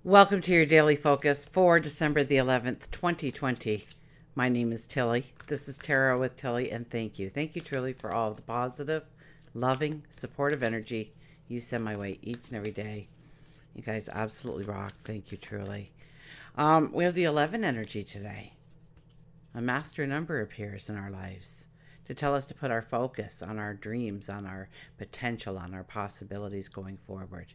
Welcome to your daily focus for December the 11th, 2020. My name is Tilly. This is Tarot with Tilly, and thank you. Thank you truly for all the positive, loving, supportive energy you send my way each and every day. You guys absolutely rock. Thank you truly. We have the 11 energy today. A master number appears in our lives to tell us to put our focus on our dreams, on our potential, on our possibilities going forward.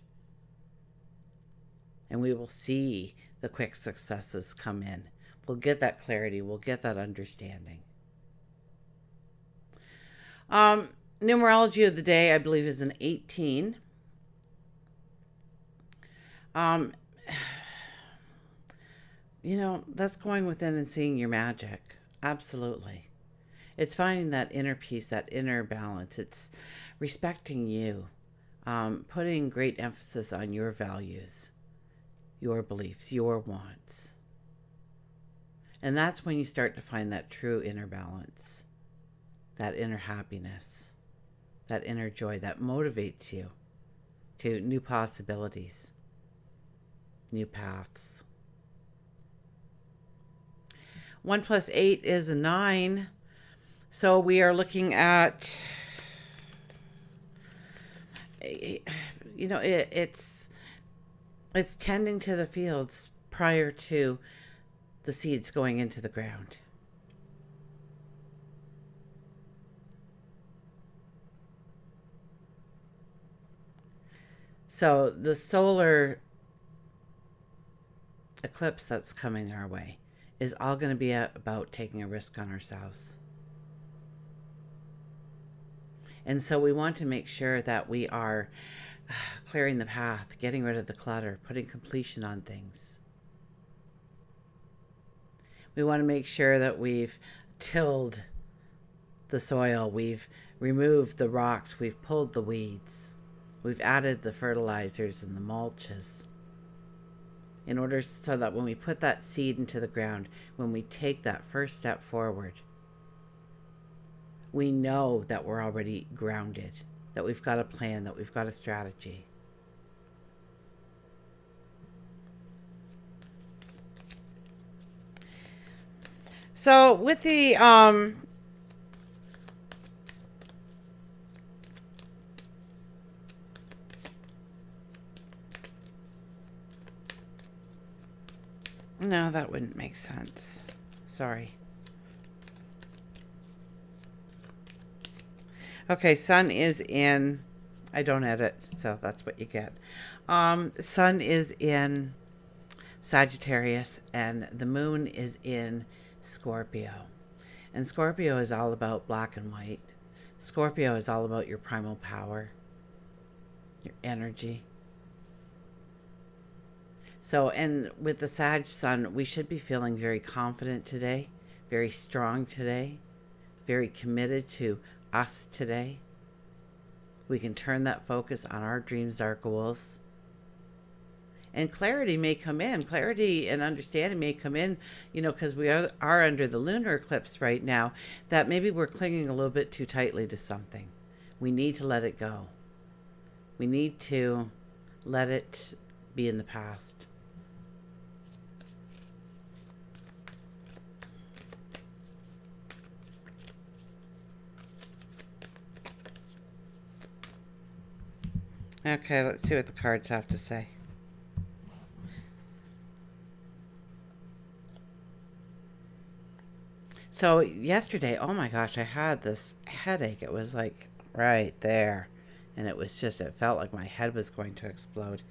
And we will see the quick successes come in. We'll get that clarity. We'll get that understanding. Numerology of the day, I believe, is an 18. That's going within and seeing your magic. Absolutely. It's finding that inner peace, that inner balance. It's respecting you, putting great emphasis on your values, your beliefs, your wants. And that's when you start to find that true inner balance, that inner happiness, that inner joy that motivates you to new possibilities, new paths. 1 + 8 is a 9. So we are looking at, it's tending to the fields prior to the seeds going into the ground. So the solar eclipse that's coming our way is all going to be about taking a risk on ourselves. And so we want to make sure that we are clearing the path, getting rid of the clutter, putting completion on things. We want to make sure that we've tilled the soil, we've removed the rocks, we've pulled the weeds, we've added the fertilizers and the mulches, in order so that when we put that seed into the ground, when we take that first step forward, we know that we're already grounded, that we've got a plan, that we've got a strategy. So with the no, that wouldn't make sense. Sorry. Okay, Sun is in, I don't edit, so that's what you get. Sun is in Sagittarius, and the Moon is in Scorpio. And Scorpio is all about black and white. Scorpio is all about your primal power, your energy. So, and with the Sag Sun, we should be feeling very confident today, very strong today, very committed to us today. We can turn that focus on our dreams, our goals. And clarity may come in. Clarity and understanding may come in, because we are under the lunar eclipse right now, that maybe we're clinging a little bit too tightly to something. We need to let it go. We need to let it be in the past. Okay, let's see what the cards have to say. So yesterday, oh my gosh, I had this headache. It was like right there. And it felt like my head was going to explode.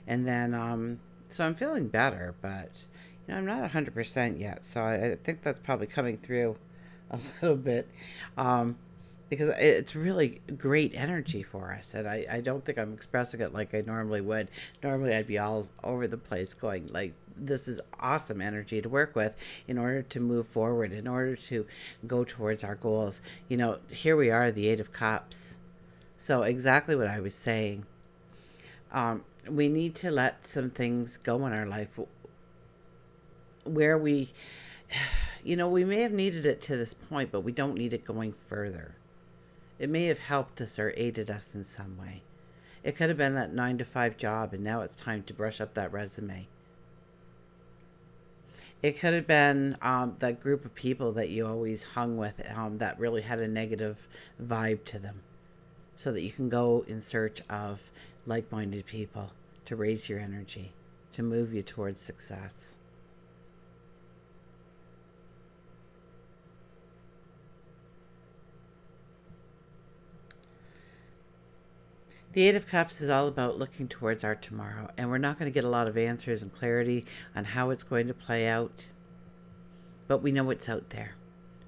And then, so I'm feeling better, but, I'm not 100% yet. So I think that's probably coming through a little bit. Because it's really great energy for us. And I don't think I'm expressing it like I normally would. Normally I'd be all over the place going like, this is awesome energy to work with in order to move forward, in order to go towards our goals. Here we are, the 8 of Cups. So exactly what I was saying. We need to let some things go in our life where we may have needed it to this point, but we don't need it going further. It may have helped us or aided us in some way. It could have been that 9 to 5 job, and now it's time to brush up that resume. It could have been that group of people that you always hung with that really had a negative vibe to them, so that you can go in search of like-minded people to raise your energy, to move you towards success. The Eight of Cups is all about looking towards our tomorrow, and we're not going to get a lot of answers and clarity on how it's going to play out, but we know it's out there.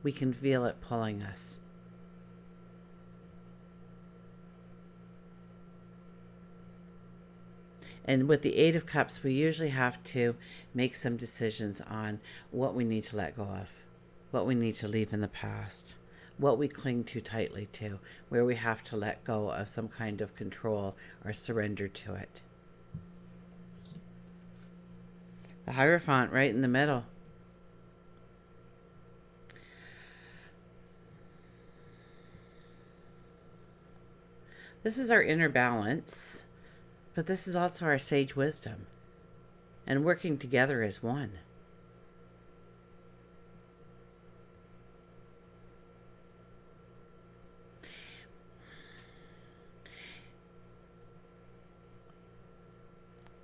We can feel it pulling us. And with the Eight of Cups, we usually have to make some decisions on what we need to let go of, what we need to leave in the past, what we cling too tightly to, where we have to let go of some kind of control or surrender to it. The Hierophant right in the middle. This is our inner balance, but this is also our sage wisdom, and working together as one.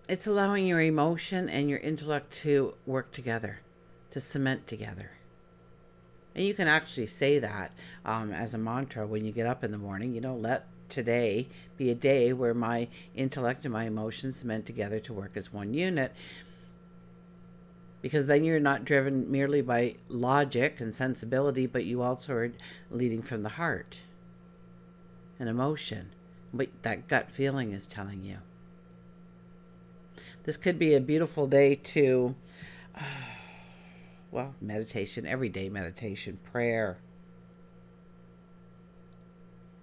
It's allowing your emotion and your intellect to work together, to cement together. And you can actually say that as a mantra when you get up in the morning. Let today be a day where my intellect and my emotions cement together to work as one unit. Because then you're not driven merely by logic and sensibility, but you also are leading from the heart and emotion, what that gut feeling is telling you. This could be a beautiful day to, meditation, everyday meditation, prayer.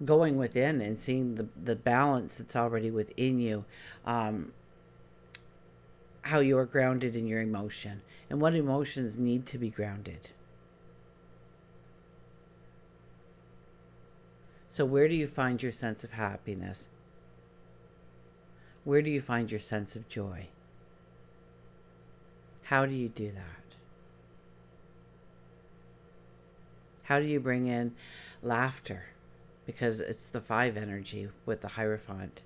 Going within and seeing the balance that's already within you. How you are grounded in your emotion and what emotions need to be grounded. So where do you find your sense of happiness? Where do you find your sense of joy? How do you do that? How do you bring in laughter? Because it's the 5 energy with the Hierophant.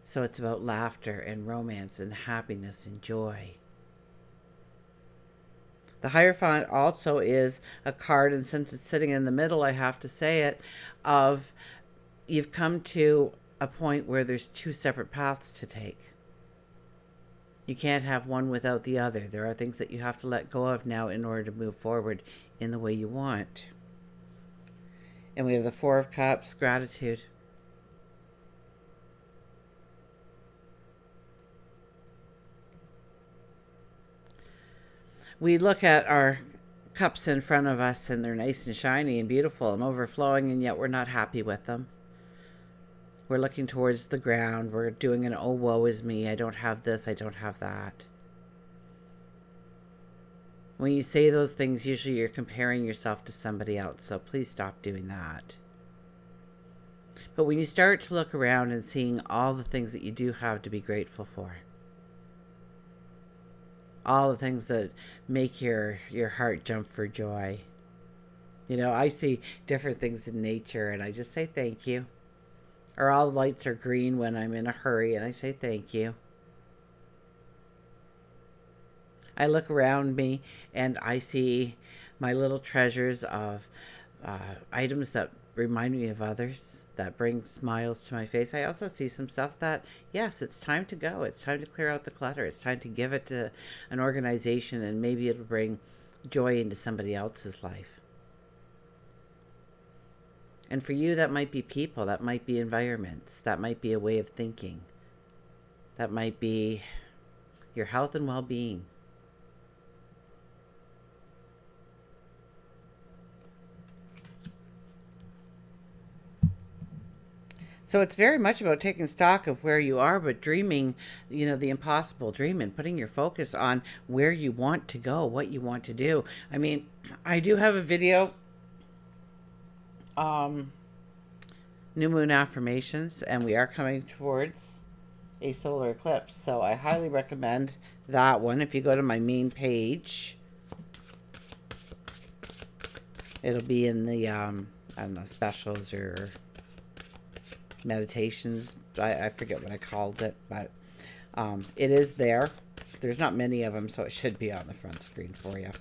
So it's about laughter and romance and happiness and joy. The Hierophant also is a card, and since it's sitting in the middle, I have to say it, of you've come to a point where there's 2 separate paths to take. You can't have one without the other. There are things that you have to let go of now in order to move forward in the way you want. And we have the 4 of Cups, gratitude. We look at our cups in front of us and they're nice and shiny and beautiful and overflowing, and yet we're not happy with them. We're looking towards the ground. We're doing an oh woe is me. I don't have this. I don't have that. When you say those things, usually you're comparing yourself to somebody else. So please stop doing that. But when you start to look around and seeing all the things that you do have to be grateful for, all the things that make your heart jump for joy. I see different things in nature and I just say thank you. Or all the lights are green when I'm in a hurry and I say thank you. I look around me and I see my little treasures of items that remind me of others, that bring smiles to my face. I also see some stuff that, yes, it's time to go. It's time to clear out the clutter. It's time to give it to an organization, and maybe it'll bring joy into somebody else's life. And for you, that might be people, that might be environments, that might be a way of thinking, that might be your health and well-being. So it's very much about taking stock of where you are, but dreaming, the impossible dream, and putting your focus on where you want to go, what you want to do. I mean, I do have a video New Moon Affirmations, and we are coming towards a solar eclipse. So I highly recommend that one. If you go to my main page, it'll be in the, I don't know, specials or meditations. I forget what I called it, but it is there. There's not many of them, so it should be on the front screen for you.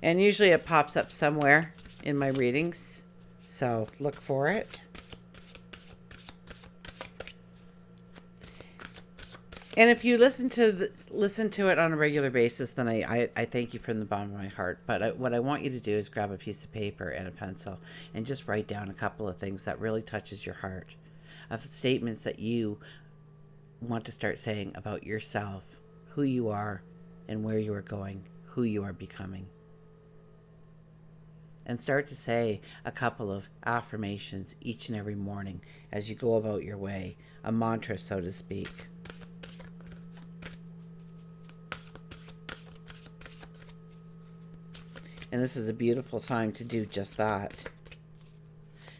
And usually it pops up somewhere in my readings, so look for it. And if you listen to it on a regular basis, then I thank you from the bottom of my heart. But what I want you to do is grab a piece of paper and a pencil and just write down a couple of things that really touches your heart, of statements that you want to start saying about yourself, who you are, and where you are going, who you are becoming. And start to say a couple of affirmations each and every morning as you go about your way, a mantra, so to speak. And this is a beautiful time to do just that.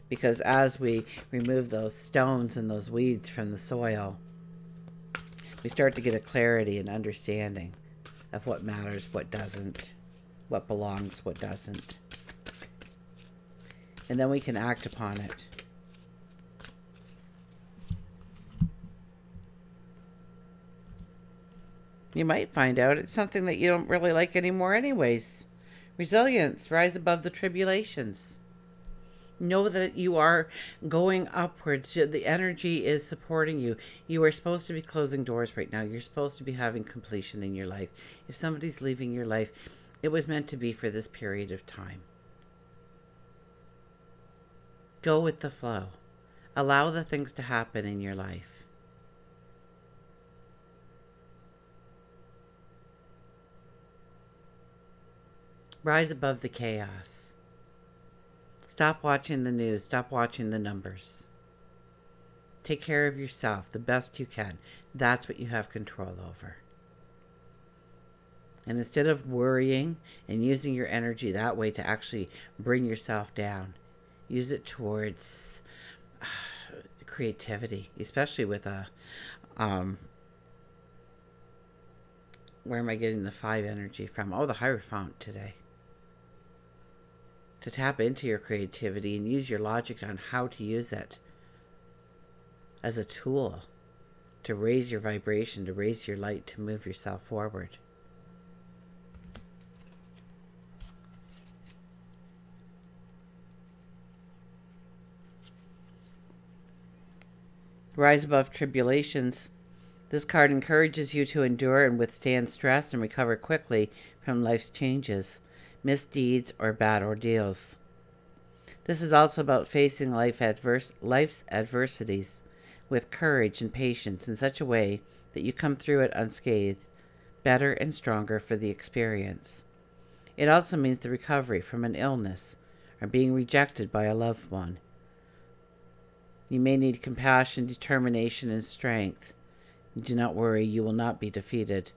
Because as we remove those stones and those weeds from the soil, we start to get a clarity and understanding of what matters, what doesn't, what belongs, what doesn't. And then we can act upon it. You might find out it's something that you don't really like anymore anyways. Resilience, rise above the tribulations. Know that you are going upwards. The energy is supporting you. You are supposed to be closing doors right now. You're supposed to be having completion in your life. If somebody's leaving your life, it was meant to be for this period of time. Go with the flow. Allow the things to happen in your life. Rise above the chaos. Stop watching the news. Stop watching the numbers. Take care of yourself the best you can. That's what you have control over. And instead of worrying and using your energy that way to actually bring yourself down, use it towards creativity, especially with where am I getting the 5 energy from? Oh, the Hierophant today. To tap into your creativity and use your logic on how to use it as a tool to raise your vibration, to raise your light, to move yourself forward. Rise above tribulations. This card encourages you to endure and withstand stress and recover quickly from life's changes, misdeeds, or bad ordeals. This is also about facing life's adversities with courage and patience in such a way that you come through it unscathed, better and stronger for the experience. It also means the recovery from an illness or being rejected by a loved one. You may need compassion, determination, and strength. Do not worry, you will not be defeated.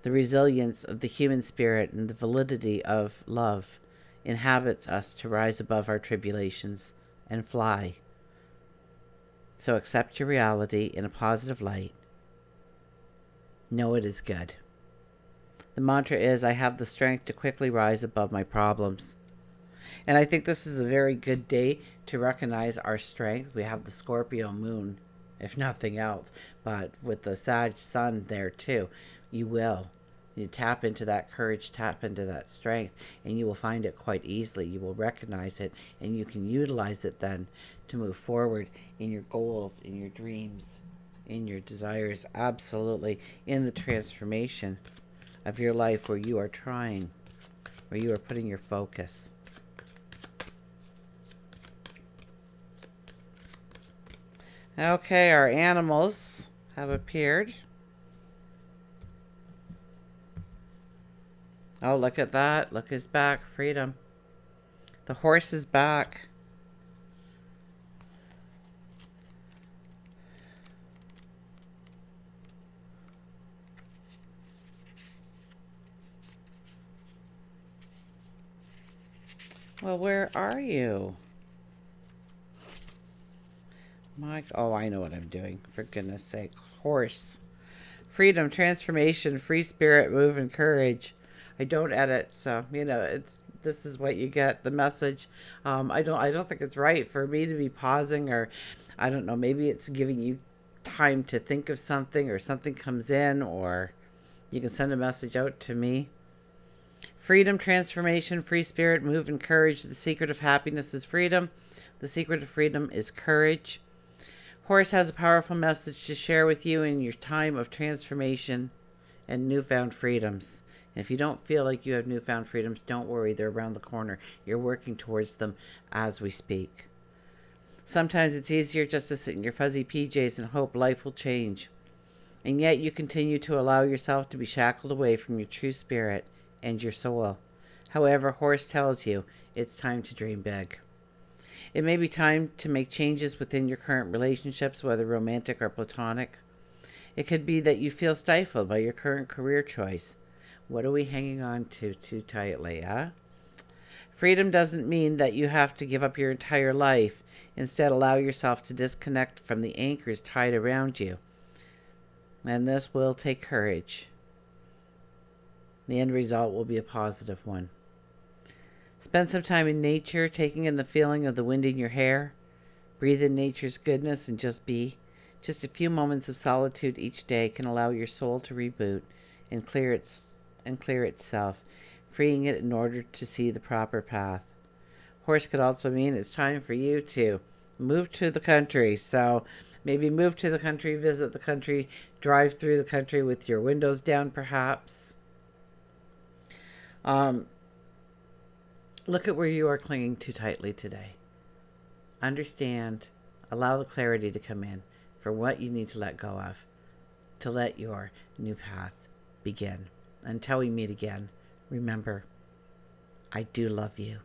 The resilience of the human spirit and the validity of love inhabits us to rise above our tribulations and fly. So accept your reality in a positive light. Know it is good. The mantra is, I have the strength to quickly rise above my problems. And I think this is a very good day to recognize our strength. We have the Scorpio moon, if nothing else, but with the Sag sun there too, you tap into that courage, tap into that strength, and you will find it quite easily. You will recognize it, and you can utilize it then to move forward in your goals, in your dreams, in your desires, absolutely, in the transformation of your life where you are trying, where you are putting your focus. Okay, our animals have appeared. Oh, look at that. Look, his back. Freedom. The horse is back. Well, where are you? Oh, I know what I'm doing. For goodness sake. Horse. Freedom, transformation, free spirit, move, and courage. I don't edit, so this is what you get. The message. I don't think it's right for me to be pausing, or I don't know. Maybe it's giving you time to think of something, or something comes in, or you can send a message out to me. Freedom, transformation, free spirit, move, and courage. The secret of happiness is freedom. The secret of freedom is courage. Horse has a powerful message to share with you in your time of transformation and newfound freedoms. And if you don't feel like you have newfound freedoms, don't worry, they're around the corner. You're working towards them as we speak. Sometimes it's easier just to sit in your fuzzy PJs and hope life will change. And yet you continue to allow yourself to be shackled away from your true spirit and your soul. However, Horse tells you it's time to dream big. It may be time to make changes within your current relationships, whether romantic or platonic. It could be that you feel stifled by your current career choice. What are we hanging on to too tightly, huh? Freedom doesn't mean that you have to give up your entire life. Instead, allow yourself to disconnect from the anchors tied around you. And this will take courage. The end result will be a positive one. Spend some time in nature, taking in the feeling of the wind in your hair. Breathe in nature's goodness and just be. Just a few moments of solitude each day can allow your soul to reboot and clear itself, freeing it in order to see the proper path. Horse could also mean it's time for you to move to the country. So maybe move to the country, visit the country, drive through the country with your windows down perhaps. Look at where you are clinging too tightly today. Understand, allow the clarity to come in for what you need to let go of, to let your new path begin. Until we meet again, remember, I do love you.